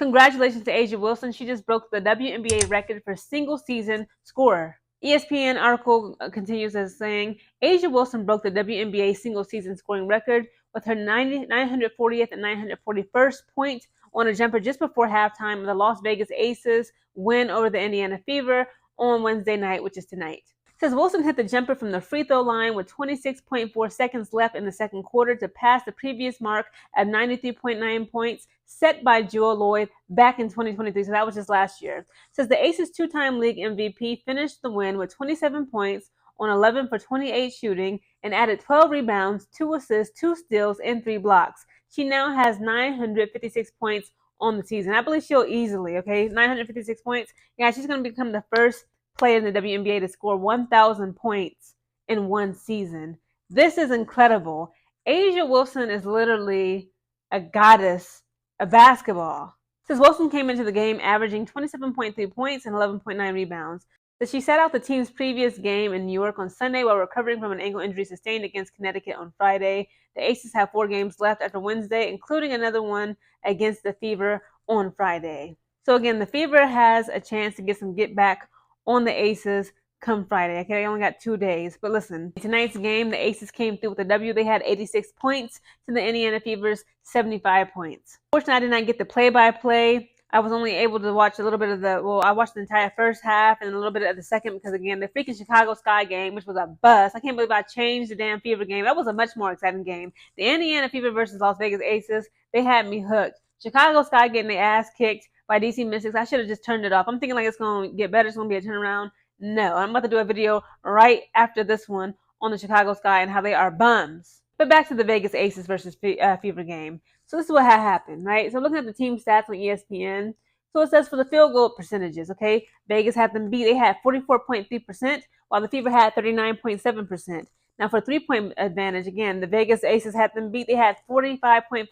Congratulations to A'ja Wilson. She just broke the WNBA record for single-season scorer. ESPN article continues as saying, A'ja Wilson broke the WNBA single-season scoring record with her 940th and 941st point on a jumper just before halftime of the Las Vegas Aces win over the Indiana Fever on Wednesday night, which is tonight. It says Wilson hit the jumper from the free throw line with 26.4 seconds left in the second quarter to pass the previous mark at 93.9 points set by Jewel Lloyd back in 2023. So that was just last year. It says the Aces two-time league MVP finished the win with 27 points on 11 for 28 shooting and added 12 rebounds, 2 assists, 2 steals, and 3 blocks. She now has 956 points on the season. I believe she'll easily, 956 points. Yeah, she's going to become the first player in the WNBA to score 1,000 points in one season. This is incredible. A'ja Wilson is literally a goddess of basketball. Since Wilson came into the game averaging 27.3 points and 11.9 rebounds, she sat out the team's previous game in New York on Sunday while recovering from an ankle injury sustained against Connecticut on Friday. The Aces have 4 games left after Wednesday, including another one against the Fever on Friday. So again, the Fever has a chance to get back on the Aces come Friday. Okay, they only got 2 days. But listen, tonight's game, the Aces came through with a W. They had 86 points to the Indiana Fever's 75 points. Fortunately, I did not get the play-by-play. I was only able to watch a little bit of I watched the entire first half and a little bit of the second because, again, the freaking Chicago Sky game, which was a bust. I can't believe I changed the damn Fever game. That was a much more exciting game. The Indiana Fever versus Las Vegas Aces, they had me hooked. Chicago Sky getting their ass kicked by DC Mystics. I should have just turned it off. I'm thinking like it's going to get better. It's going to be a turnaround. No, I'm about to do a video right after this one on the Chicago Sky and how they are bums. But back to the Vegas Aces versus Fever game. So this is what had happened, right? So looking at the team stats on ESPN. So it says for the field goal percentages, okay? Vegas had them beat. They had 44.3%, while the Fever had 39.7%. Now for 3-point advantage, again, the Vegas Aces had them beat. They had 45.5%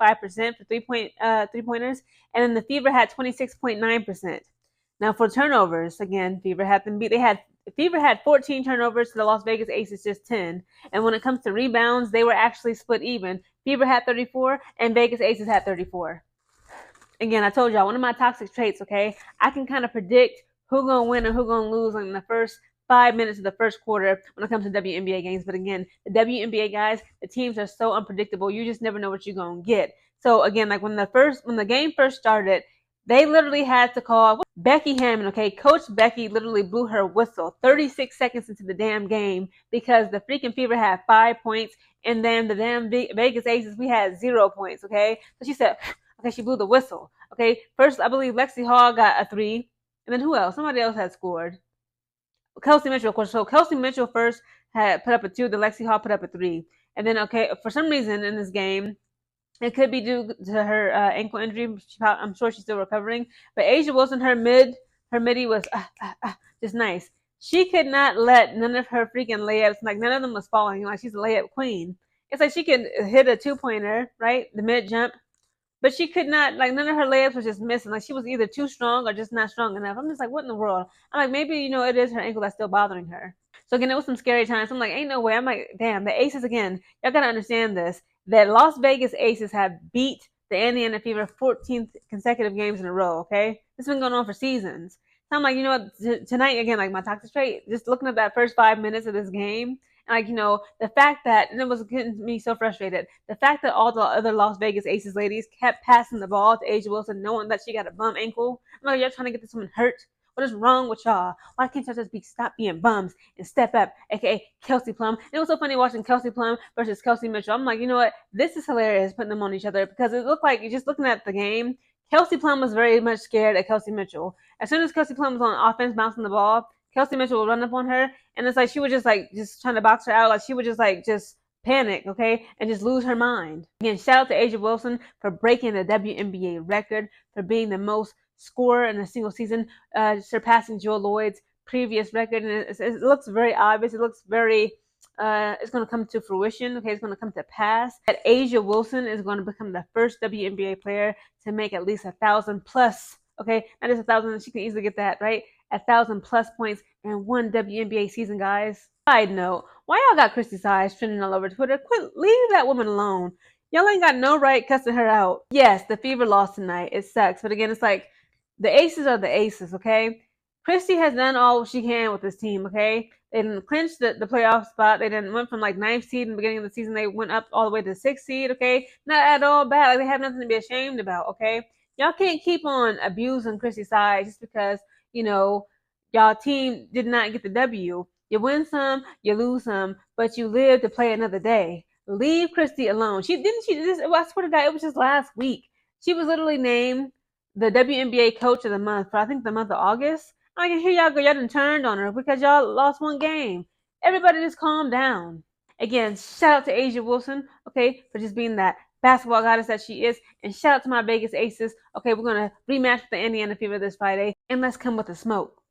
for three-pointers, and then the Fever had 26.9%. Now for turnovers, again, Fever had them beat. Fever had 14 turnovers to the Las Vegas Aces just 10. And when it comes to rebounds, they were actually split even. Fever had 34 and Vegas Aces had 34. Again, I told y'all, one of my toxic traits, okay? I can kind of predict who's going to win and who's going to lose in the first 5 minutes of the first quarter when it comes to WNBA games. But again, the WNBA guys, the teams are so unpredictable. You just never know what you're going to get. So again, like when the game first started, they literally had to call Becky Hammon, okay? Coach Becky literally blew her whistle 36 seconds into the damn game because the freaking Fever had 5 points and then the damn Vegas Aces, we had 0 points, okay? So she said, okay, she blew the whistle, okay? First, I believe Lexi Hall got a 3, and then who else? Somebody else had scored. Kelsey Mitchell, of course. So Kelsey Mitchell first had put up a 2, then Lexi Hall put up a 3. And then, okay, for some reason in this game, it could be due to her ankle injury. I'm sure she's still recovering. But A'ja Wilson, her midi was just nice. She could not let none of her freaking layups, like none of them was falling. Like she's a layup queen. It's like she could hit a 2-pointer, right? The mid jump. But she could not, like none of her layups was just missing. Like she was either too strong or just not strong enough. I'm just like, what in the world? I'm like, maybe, it is her ankle that's still bothering her. So again, it was some scary times. I'm like, ain't no way. I'm like, damn, the Aces again. Y'all got to understand this. That Las Vegas Aces have beat the Indiana Fever 14th consecutive games in a row, okay? This has been going on for seasons. So I'm like, you know what, tonight, again, like my toxic trait, just looking at that first 5 minutes of this game, like, the fact that, and it was getting me so frustrated, the fact that all the other Las Vegas Aces ladies kept passing the ball to A'ja Wilson knowing that she got a bum ankle. I'm like, y'all trying to get this woman hurt? What is wrong with y'all? Why can't y'all just stop being bums and step up, aka Kelsey Plum? And it was so funny watching Kelsey Plum versus Kelsey Mitchell. I'm like, you know what? This is hilarious putting them on each other because it looked like, just looking at the game, Kelsey Plum was very much scared at Kelsey Mitchell. As soon as Kelsey Plum was on offense bouncing the ball, Kelsey Mitchell would run up on her, and it's like she would just trying to box her out. Like she would just panic, okay, and just lose her mind. Again, shout out to A'ja Wilson for breaking the WNBA record for being the most scorer in a single season, surpassing Jewel Lloyd's previous record. And it looks very obvious. It looks very, it's going to come to fruition. Okay, it's going to come to pass. That A'ja Wilson is going to become the first WNBA player to make at least 1,000 plus. Okay, not just 1,000. She can easily get that, right? 1,000 plus points in one WNBA season, guys. Side note, why y'all got Christie Sides trending all over Twitter? Leave that woman alone. Y'all ain't got no right cussing her out. Yes, the Fever lost tonight. It sucks. But again, it's like the aces are the aces, okay? Christie has done all she can with this team, okay? They didn't clinch the playoff spot. They didn't went from like ninth seed in the beginning of the season. They went up all the way to sixth seed, okay? Not at all bad. Like they have nothing to be ashamed about, okay? Y'all can't keep on abusing Christie Sides just because, y'all team did not get the W. You win some, you lose some, but you live to play another day. Leave Christie alone. She didn't she just I swear to God, it was just last week. She was literally named the WNBA coach of the month for I think the month of August. I can hear y'all go, y'all done turned on her because y'all lost one game. Everybody just calm down. Again, shout out to A'ja Wilson, okay, for just being that basketball goddess that she is. And shout out to my Vegas Aces. Okay, we're gonna rematch with the Indiana Fever this Friday. And let's come with the smoke.